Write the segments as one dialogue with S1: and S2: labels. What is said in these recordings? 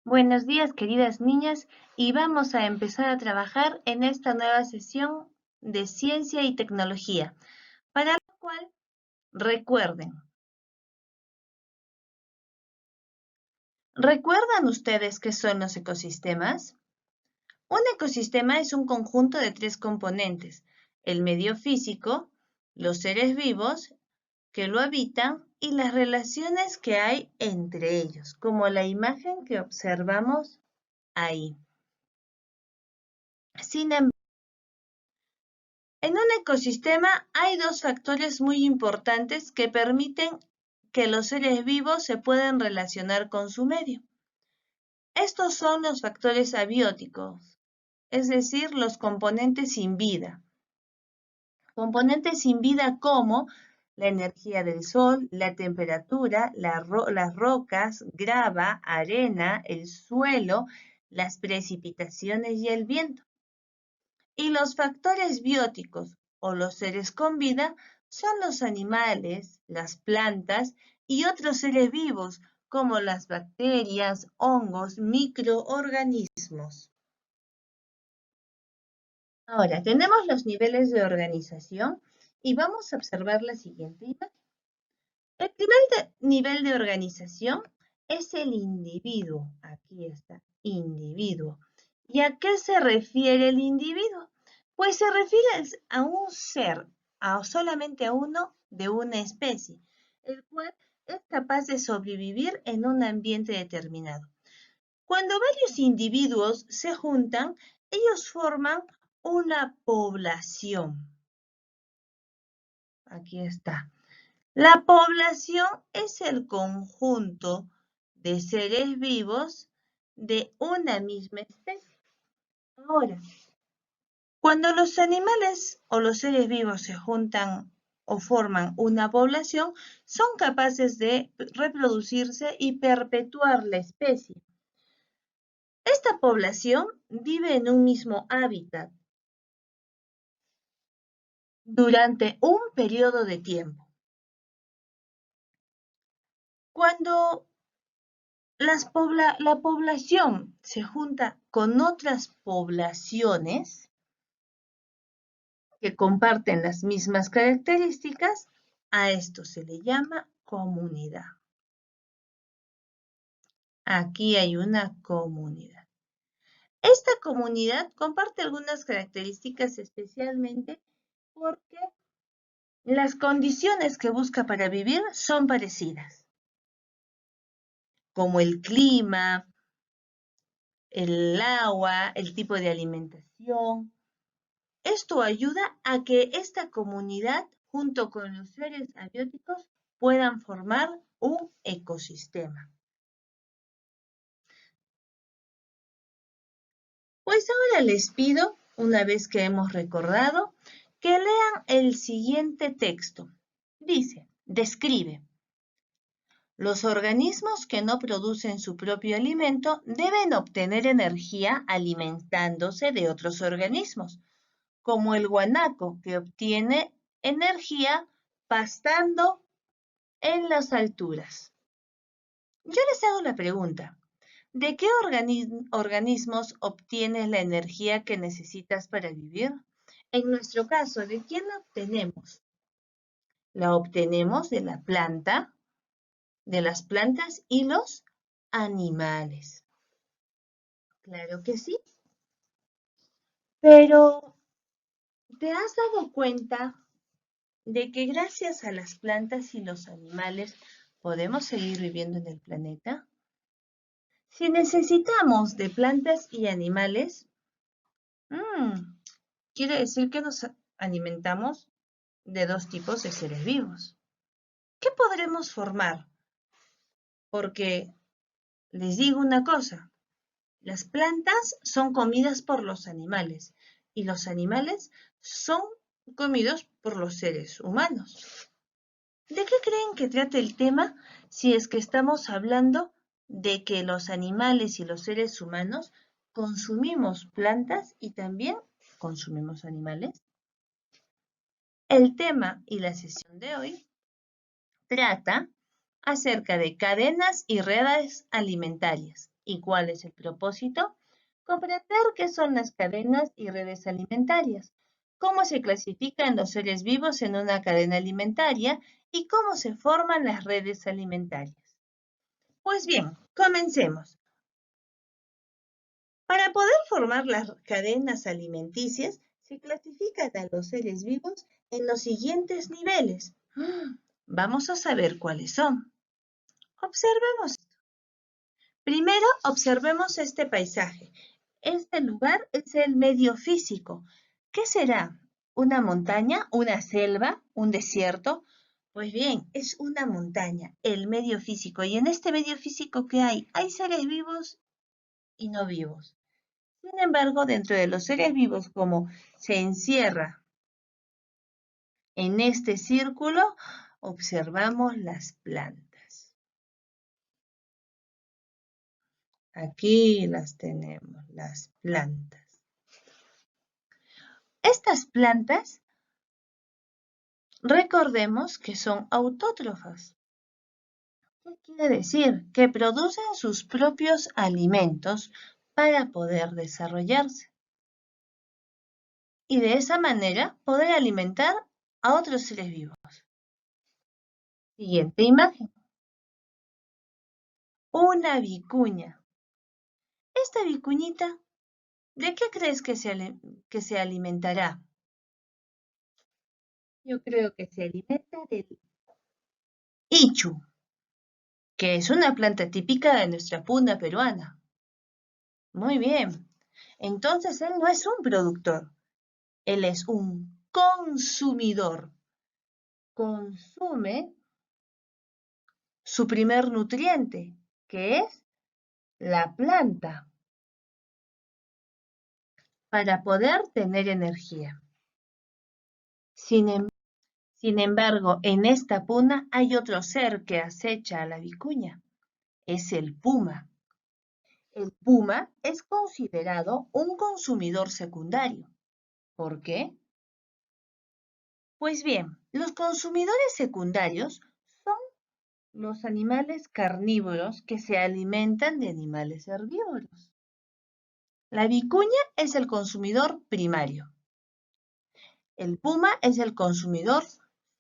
S1: Buenos días, queridas niñas, y vamos a empezar a trabajar en esta nueva sesión de ciencia y tecnología, para la cual ¿recuerdan ustedes qué son los ecosistemas? Un ecosistema es un conjunto de tres componentes: el medio físico, los seres vivos que lo habitan y las relaciones que hay entre ellos, como la imagen que observamos ahí. Sin embargo, en un ecosistema hay dos factores muy importantes que permiten que los seres vivos se puedan relacionar con su medio. Estos son los factores abióticos, es decir, los componentes sin vida. Componentes sin vida como la energía del sol, la temperatura, las rocas, grava, arena, el suelo, las precipitaciones y el viento. Y los factores bióticos o los seres con vida son los animales, las plantas y otros seres vivos como las bacterias, hongos, microorganismos. Ahora, tenemos los niveles de organización y vamos a observar la siguiente imagen. El primer nivel de organización es el individuo. Aquí está, individuo. ¿Y a qué se refiere el individuo? Pues se refiere a un ser, solamente a uno de una especie, el cual es capaz de sobrevivir en un ambiente determinado. Cuando varios individuos se juntan, ellos forman una población. Aquí está. La población es el conjunto de seres vivos de una misma especie. Ahora, cuando los animales o los seres vivos se juntan o forman una población, son capaces de reproducirse y perpetuar la especie. Esta población vive en un mismo hábitat durante un periodo de tiempo. Cuando la población se junta con otras poblaciones que comparten las mismas características, a esto se le llama comunidad. Aquí hay una comunidad. Esta comunidad comparte algunas características especialmente porque las condiciones que busca para vivir son parecidas, como el clima, el agua, el tipo de alimentación. Esto ayuda a que esta comunidad, junto con los seres abióticos, puedan formar un ecosistema. Pues ahora les pido, una vez que hemos recordado, que lean el siguiente texto. Dice, describe. Los organismos que no producen su propio alimento deben obtener energía alimentándose de otros organismos, como el guanaco, que obtiene energía pastando en las alturas. Yo les hago la pregunta, ¿de qué organismos obtienes la energía que necesitas para vivir? En nuestro caso, ¿de quién la obtenemos? La obtenemos de la planta, de las plantas y los animales. Claro que sí. Pero, ¿te has dado cuenta de que gracias a las plantas y los animales podemos seguir viviendo en el planeta? Si necesitamos de plantas y animales, quiere decir que nos alimentamos de dos tipos de seres vivos. ¿Qué podremos formar? Porque les digo una cosa, las plantas son comidas por los animales y los animales son comidos por los seres humanos. ¿De qué creen que trata el tema si es que estamos hablando de que los animales y los seres humanos consumimos plantas y también consumimos animales? El tema y la sesión de hoy trata acerca de cadenas y redes alimentarias ¿Y cuál es el propósito? Comprender qué son las cadenas y redes alimentarias, cómo se clasifican los seres vivos en una cadena alimentaria y cómo se forman las redes alimentarias. Pues bien, comencemos. Para poder formar las cadenas alimenticias, se clasifican a los seres vivos en los siguientes niveles. Vamos a saber cuáles son. Observemos. Primero, observemos este paisaje. Este lugar es el medio físico. ¿Qué será? ¿Una montaña? ¿Una selva? ¿Un desierto? Pues bien, es una montaña, el medio físico. Y en este medio físico, ¿qué hay? Hay seres vivos y no vivos. Sin embargo, dentro de los seres vivos, como se encierra en este círculo, observamos las plantas. Aquí las tenemos, las plantas. Estas plantas, recordemos que son autótrofas. ¿Qué quiere decir? Que producen sus propios alimentos para poder desarrollarse. Y de esa manera poder alimentar a otros seres vivos. Siguiente imagen. Una vicuña. Esta vicuñita, ¿de qué crees que se alimentará? Yo creo que se alimenta del ichu, que es una planta típica de nuestra puna peruana. Muy bien. Entonces él no es un productor, él es un consumidor. Consume su primer nutriente, que es la planta, para poder tener energía. Sin embargo, en esta puna hay otro ser que acecha a la vicuña. Es el puma. El puma es considerado un consumidor secundario. ¿Por qué? Pues bien, los consumidores secundarios son los animales carnívoros que se alimentan de animales herbívoros. La vicuña es el consumidor primario. El puma es el consumidor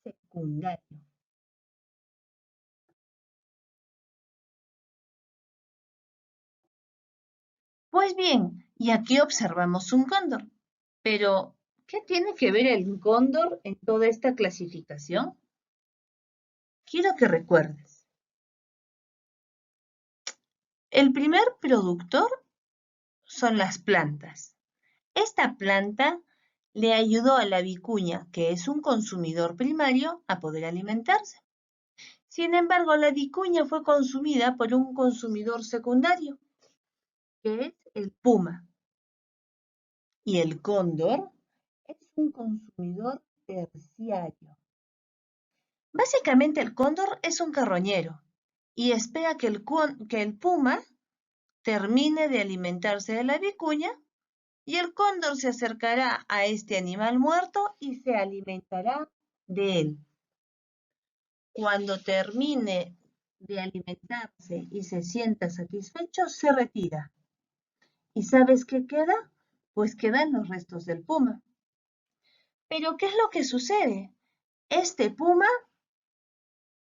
S1: secundario. Pues bien, y aquí observamos un cóndor. Pero, ¿qué tiene que ver el cóndor en toda esta clasificación? Quiero que recuerdes. El primer productor son las plantas. Esta planta le ayudó a la vicuña, que es un consumidor primario, a poder alimentarse. Sin embargo, la vicuña fue consumida por un consumidor secundario, que es el puma. Y el cóndor es un consumidor terciario. Básicamente el cóndor es un carroñero y espera que el puma termine de alimentarse de la vicuña y el cóndor se acercará a este animal muerto y se alimentará de él. Cuando termine de alimentarse y se sienta satisfecho, se retira. ¿Y sabes qué queda? Pues quedan los restos del puma. Pero ¿qué es lo que sucede? Este puma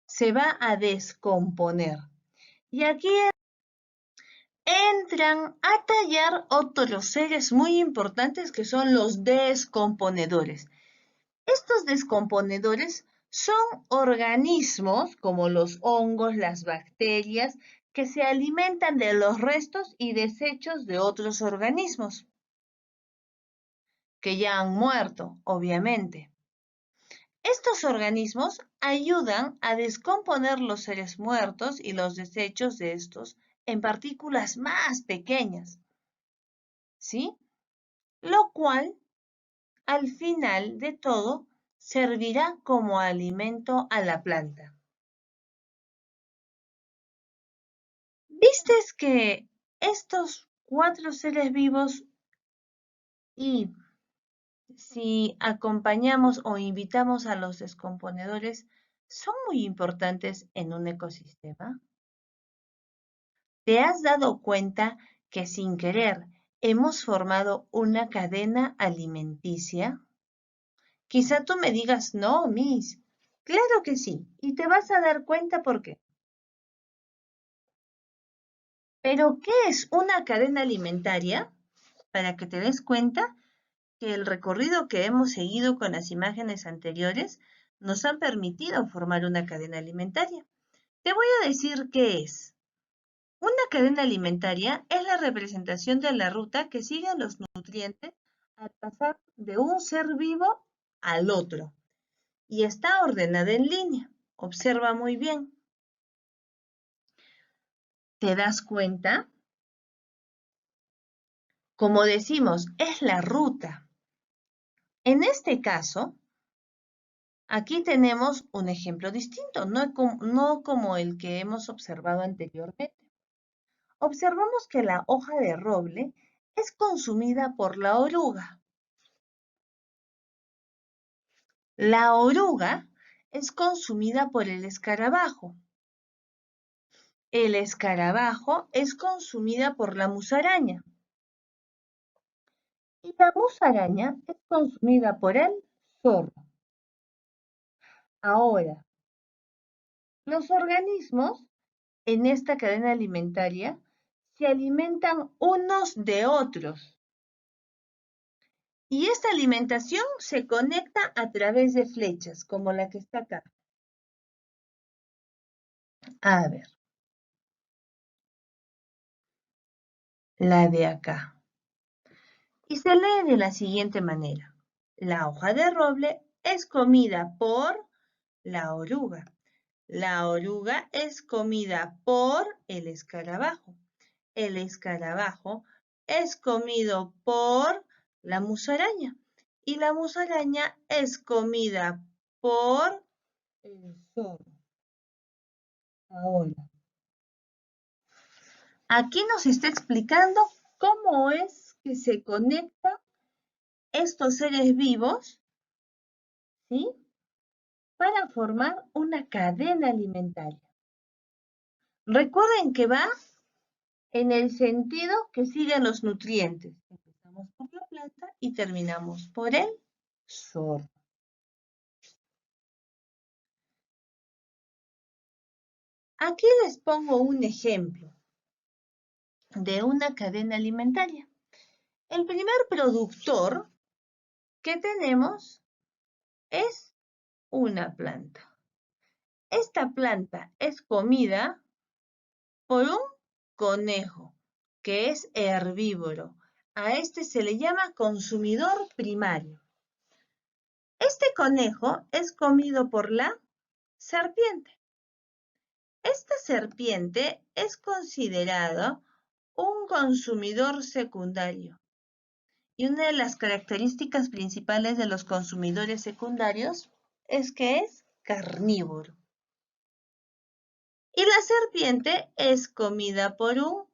S1: se va a descomponer. Y aquí entran a tallar otros seres muy importantes que son los descomponedores. Estos descomponedores son organismos como los hongos, las bacterias, que se alimentan de los restos y desechos de otros organismos que ya han muerto, obviamente. Estos organismos ayudan a descomponer los seres muertos y los desechos de estos en partículas más pequeñas, ¿sí? Lo cual, al final de todo, servirá como alimento a la planta. ¿Vistes que estos 4 seres vivos y si acompañamos o invitamos a los descomponedores son muy importantes en un ecosistema? ¿Te has dado cuenta que sin querer hemos formado una cadena alimenticia? Quizá tú me digas, no, Miss. Claro que sí, y te vas a dar cuenta por qué. Pero, ¿qué es una cadena alimentaria? Para que te des cuenta que el recorrido que hemos seguido con las imágenes anteriores nos han permitido formar una cadena alimentaria. Te voy a decir qué es. Una cadena alimentaria es la representación de la ruta que siguen los nutrientes al pasar de un ser vivo al otro y está ordenada en línea. Observa muy bien. ¿Te das cuenta? Como decimos, es la ruta. En este caso, aquí tenemos un ejemplo distinto, no como el que hemos observado anteriormente. Observamos que la hoja de roble es consumida por la oruga. La oruga es consumida por el escarabajo. El escarabajo es consumida por la musaraña. Y la musaraña es consumida por el zorro. Ahora, los organismos en esta cadena alimentaria se alimentan unos de otros. Y esta alimentación se conecta a través de flechas, como la que está acá. A ver, la de acá. Y se lee de la siguiente manera. La hoja de roble es comida por la oruga. La oruga es comida por el escarabajo. El escarabajo es comido por la musaraña. Y la musaraña es comida por el zorro. Ahora, aquí nos está explicando cómo es que se conectan estos seres vivos, ¿sí?, para formar una cadena alimentaria. Recuerden que va en el sentido que siguen los nutrientes. Empezamos por la planta y terminamos por el zorro. Aquí les pongo un ejemplo de una cadena alimentaria. El primer productor que tenemos es una planta. Esta planta es comida por un conejo, que es herbívoro. A este se le llama consumidor primario. Este conejo es comido por la serpiente. Esta serpiente es considerado un consumidor secundario. Y una de las características principales de los consumidores secundarios es que es carnívoro. Y la serpiente es comida por un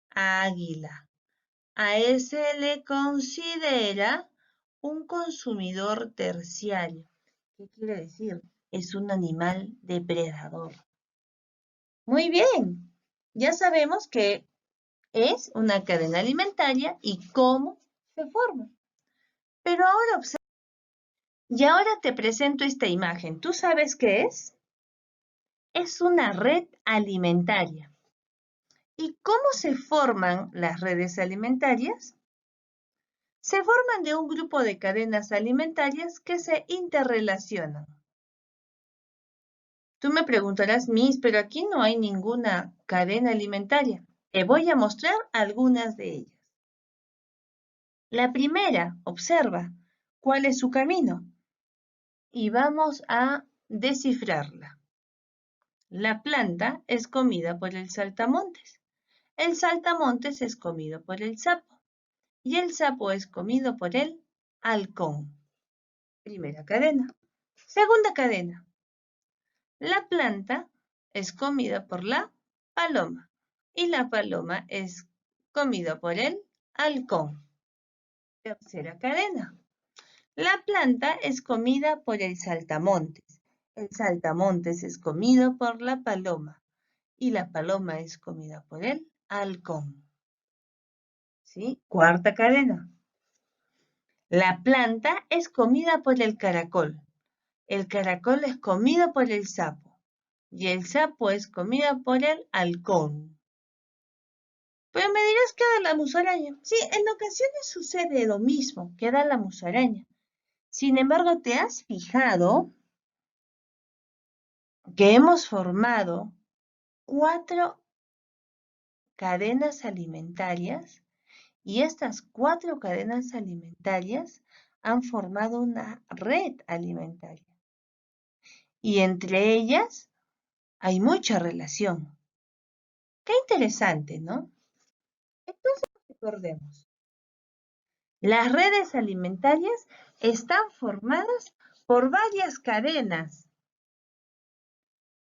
S1: águila. A ese le considera un consumidor terciario. ¿Qué quiere decir? Es un animal depredador. Muy bien, ya sabemos que es una cadena alimentaria y cómo se forma. Pero ahora observa. Y ahora te presento esta imagen. ¿Tú sabes qué es? Es una red alimentaria. ¿Y cómo se forman las redes alimentarias? Se forman de un grupo de cadenas alimentarias que se interrelacionan. Tú me preguntarás, Miss, pero aquí no hay ninguna cadena alimentaria. Te voy a mostrar algunas de ellas. La primera, observa, ¿cuál es su camino? Y vamos a descifrarla. La planta es comida por el saltamontes. El saltamontes es comido por el sapo. Y el sapo es comido por el halcón. Primera cadena. Segunda cadena. La planta es comida por la paloma. Y la paloma es comida por el halcón. Tercera cadena. La planta es comida por el saltamontes. El saltamontes es comido por la paloma. y la paloma es comida por el halcón. ¿Sí? Cuarta cadena. La planta es comida por el caracol es comido por el sapo y el sapo es comida por el halcón. Pero me dirás que da la musaraña. Sí, en ocasiones sucede lo mismo que da la musaraña. Sin embargo, ¿te has fijado que hemos formado 4 cadenas alimentarias y estas 4 cadenas alimentarias han formado una red alimentaria? Y entre ellas hay mucha relación. Qué interesante, ¿no? Entonces, recordemos, las redes alimentarias están formadas por varias cadenas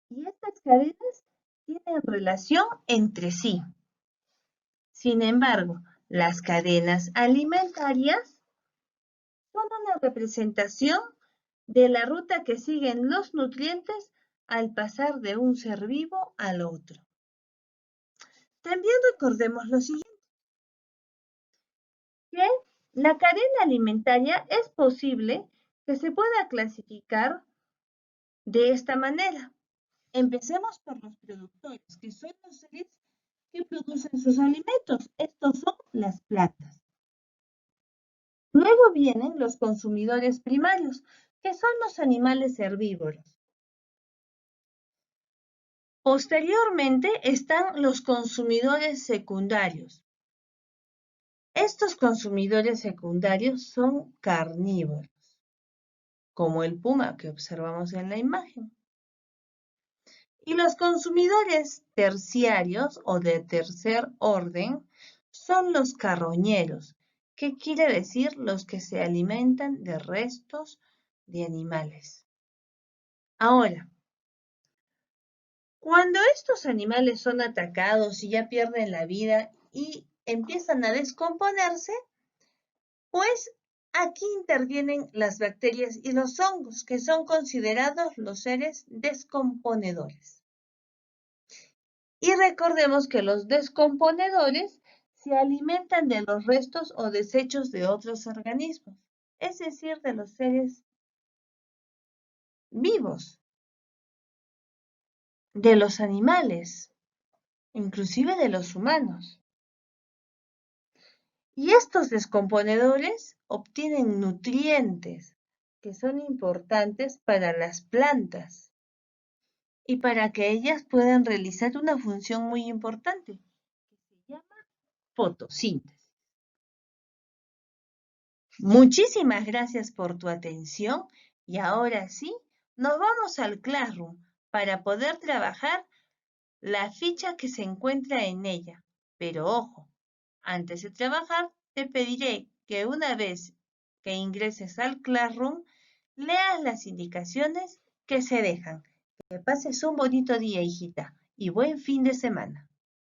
S1: y estas cadenas tienen relación entre sí. Sin embargo, las cadenas alimentarias son una representación de la ruta que siguen los nutrientes al pasar de un ser vivo al otro. También recordemos lo siguiente, que la cadena alimentaria es posible que se pueda clasificar de esta manera. Empecemos por los productores, que son los seres que producen sus alimentos. Estos son las plantas. Luego vienen los consumidores primarios, que son los animales herbívoros. Posteriormente están los consumidores secundarios. Estos consumidores secundarios son carnívoros, como el puma que observamos en la imagen. Y los consumidores terciarios o de tercer orden son los carroñeros, que quiere decir los que se alimentan de restos de animales. Ahora, cuando estos animales son atacados y ya pierden la vida y empiezan a descomponerse, pues aquí intervienen las bacterias y los hongos, que son considerados los seres descomponedores. Y recordemos que los descomponedores se alimentan de los restos o desechos de otros organismos, es decir, de los seres vivos, de los animales, inclusive de los humanos. Y estos descomponedores obtienen nutrientes que son importantes para las plantas y para que ellas puedan realizar una función muy importante, que se llama fotosíntesis. Muchísimas gracias por tu atención y ahora sí, nos vamos al Classroom para poder trabajar la ficha que se encuentra en ella. Pero ojo, antes de trabajar, te pediré que una vez que ingreses al Classroom, leas las indicaciones que se dejan. Que pases un bonito día, hijita, y buen fin de semana.